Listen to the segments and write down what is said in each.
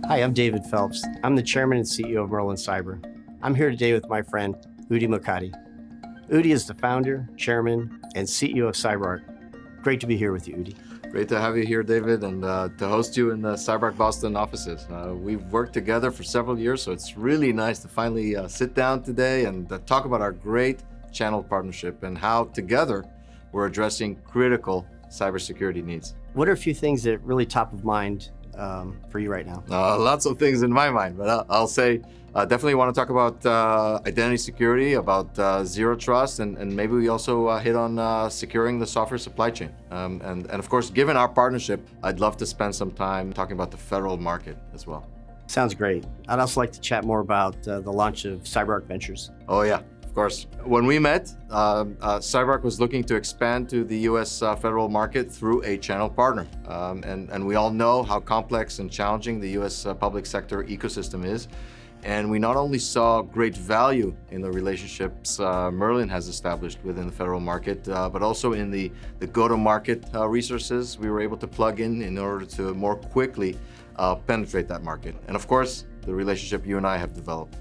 Hi, I'm David Phelps. I'm the chairman and CEO of Merlin Cyber. I'm here today with my friend, Udi Mokady. Udi is the founder, chairman, and CEO of CyberArk. Great to be here with you, Udi. Great to have you here, David, and to host you in the CyberArk Boston offices. We've worked together for several years, so it's really nice to finally sit down today and talk about our great channel partnership and how together we're addressing critical cybersecurity needs. What are a few things that are really top of mind for you right now? Lots of things in my mind, but I'll say definitely want to talk about identity security, about zero trust, and maybe we also hit on securing the software supply chain. And of course, given our partnership, I'd love to spend some time talking about the federal market as well. Sounds great. I'd also like to chat more about the launch of CyberArk Ventures. Oh yeah, of course. When we met, CyberArk was looking to expand to the US federal market through a channel partner. And we all know how complex and challenging the US public sector ecosystem is. And we not only saw great value in the relationships Merlin has established within the federal market, but also in the go-to-market resources we were able to plug in order to more quickly penetrate that market. And of course, the relationship you and I have developed.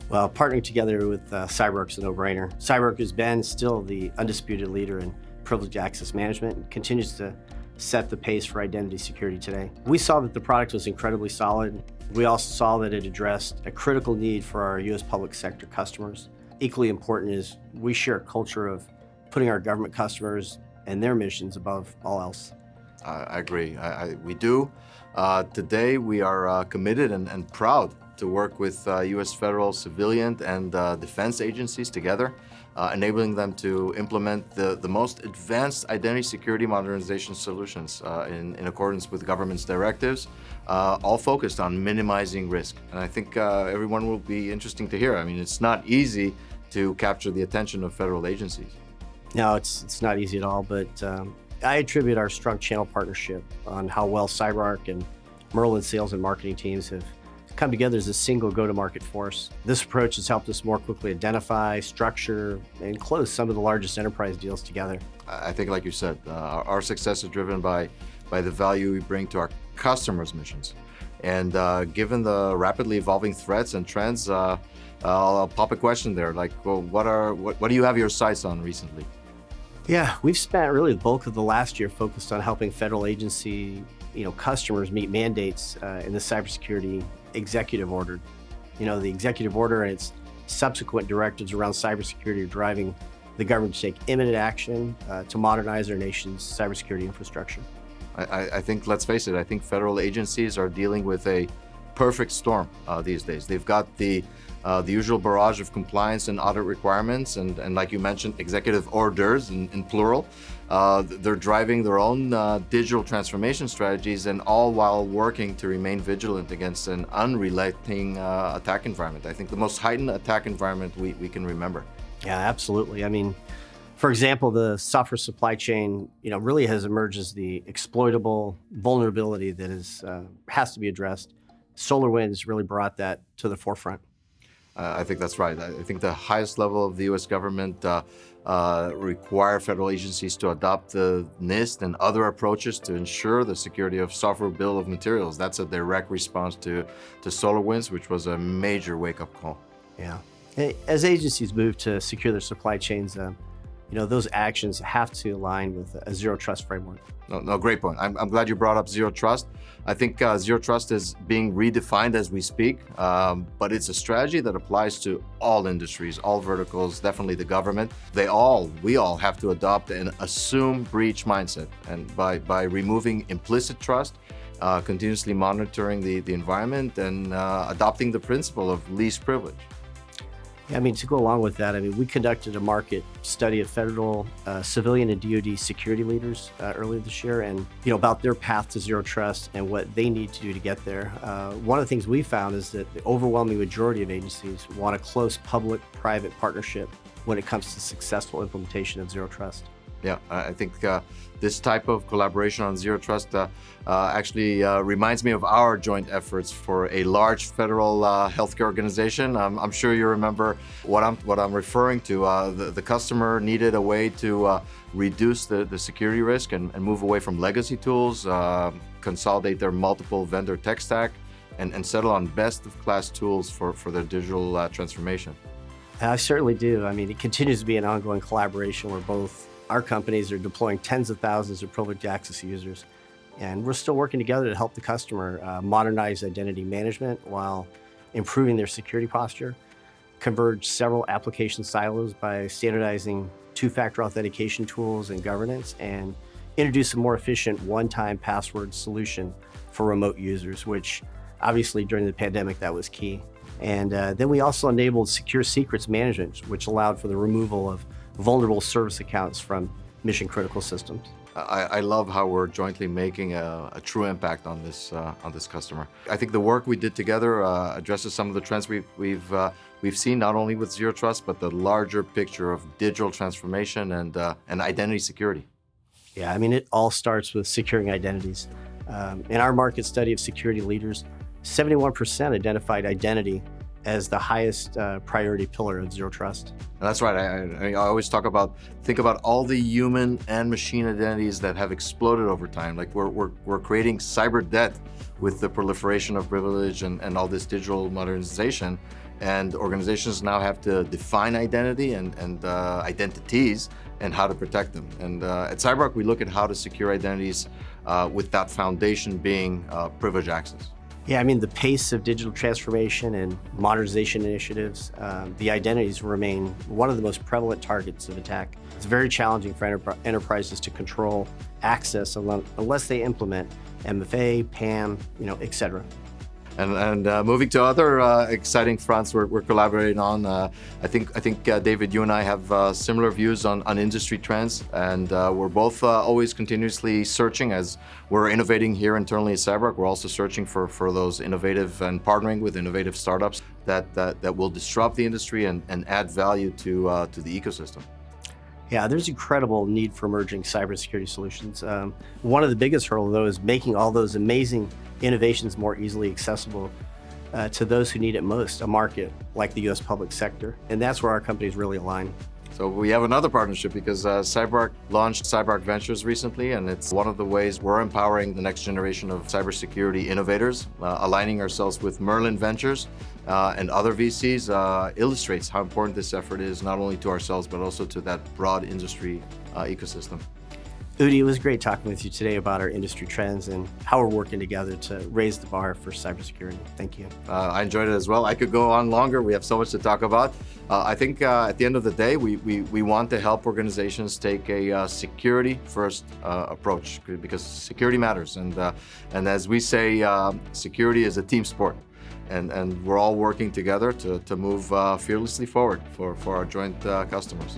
Well, partnering together with CyberArk is a no-brainer. CyberArk has been still the undisputed leader in privileged access management and continues to set the pace for identity security today. We saw that the product was incredibly solid. We also saw that it addressed a critical need for our U.S. public sector customers. Equally important is we share a culture of putting our government customers and their missions above all else. I agree. We do. Today, we are committed and proud to work with U.S. federal, civilian, and defense agencies together, enabling them to implement the most advanced identity security modernization solutions in accordance with government's directives, all focused on minimizing risk. And I think everyone will be interesting to hear. I mean, it's not easy to capture the attention of federal agencies. No, it's not easy at all, but I attribute our strong channel partnership on how well CyberArk and Merlin sales and marketing teams have come together as a single go-to-market force. This approach has helped us more quickly identify, structure, and close some of the largest enterprise deals together. I think, like you said, our success is driven by the value we bring to our customers' missions. And given the rapidly evolving threats and trends, I'll pop a question there, like, well, what do you have your sights on recently? Yeah, we've spent really the bulk of the last year focused on helping federal agency customers meet mandates in the cybersecurity executive order. The executive order and its subsequent directives around cybersecurity are driving the government to take imminent action to modernize our nation's cybersecurity infrastructure. I think, let's face it, I think federal agencies are dealing with a perfect storm these days. They've got the usual barrage of compliance and audit requirements, and like you mentioned, executive orders in plural. They're driving their own digital transformation strategies, and all while working to remain vigilant against an unrelenting attack environment. I think the most heightened attack environment we can remember. Yeah, absolutely. I mean, for example, the software supply chain, really has emerged as the exploitable vulnerability that has to be addressed. SolarWinds really brought that to the forefront. I think that's right. I think the highest level of the U.S. government require federal agencies to adopt the NIST and other approaches to ensure the security of software bill of materials. That's a direct response to SolarWinds, which was a major wake-up call. Yeah. As agencies move to secure their supply chains, those actions have to align with a zero trust framework. No, great point. I'm glad you brought up zero trust. I think zero trust is being redefined as we speak, but it's a strategy that applies to all industries, all verticals, definitely the government. We all have to adopt an assume breach mindset, and by removing implicit trust, continuously monitoring the environment, and adopting the principle of least privilege. Yeah, to go along with that, we conducted a market study of federal, civilian, and DoD security leaders earlier this year, and about their path to zero trust and what they need to do to get there. One of the things we found is that the overwhelming majority of agencies want a close public-private partnership when it comes to successful implementation of zero trust. Yeah, I think this type of collaboration on Zero Trust actually reminds me of our joint efforts for a large federal healthcare organization. I'm sure you remember what I'm referring to. The customer needed a way to reduce the security risk and move away from legacy tools, consolidate their multiple vendor tech stack, and settle on best-of-class tools for their digital transformation. I certainly do. I mean, it continues to be an ongoing collaboration where both our companies are deploying tens of thousands of privileged access users, and we're still working together to help the customer modernize identity management while improving their security posture, converge several application silos by standardizing two-factor authentication tools and governance, and introduce a more efficient one-time password solution for remote users, which obviously during the pandemic that was key. And then we also enabled secure secrets management, which allowed for the removal of vulnerable service accounts from mission-critical systems. I love how we're jointly making a true impact on this customer. I think the work we did together addresses some of the trends we've seen, not only with Zero Trust, but the larger picture of digital transformation and identity security. Yeah, I mean, it all starts with securing identities. In our market study of security leaders, 71% identified identity as the highest priority pillar of Zero Trust. That's right. I always think about all the human and machine identities that have exploded over time. Like we're creating cyber debt with the proliferation of privilege and all this digital modernization. And organizations now have to define identity and identities and how to protect them. And at CyberArk, we look at how to secure identities with that foundation being privileged access. Yeah, I mean, the pace of digital transformation and modernization initiatives, the identities remain one of the most prevalent targets of attack. It's very challenging for enterprises to control access unless they implement MFA, PAM, et cetera. And moving to other exciting fronts we're collaborating on. I think David, you and I have similar views on industry trends, and we're both always continuously searching as we're innovating here internally at CyberArk. We're also searching for those innovative and partnering with innovative startups that will disrupt the industry and add value to the ecosystem. Yeah, there's incredible need for emerging cybersecurity solutions. One of the biggest hurdles, though, is making all those amazing innovations more easily accessible to those who need it most, a market like the U.S. public sector. And that's where our companies really align. So we have another partnership because CyberArk launched CyberArk Ventures recently, and it's one of the ways we're empowering the next generation of cybersecurity innovators. Aligning ourselves with Merlin Ventures and other VCs illustrates how important this effort is, not only to ourselves, but also to that broad industry ecosystem. Udi, it was great talking with you today about our industry trends and how we're working together to raise the bar for cybersecurity. Thank you. I enjoyed it as well. I could go on longer. We have so much to talk about. I think at the end of the day, we want to help organizations take a security-first approach because security matters. And as we say, security is a team sport. And we're all working together to move fearlessly forward for our joint customers.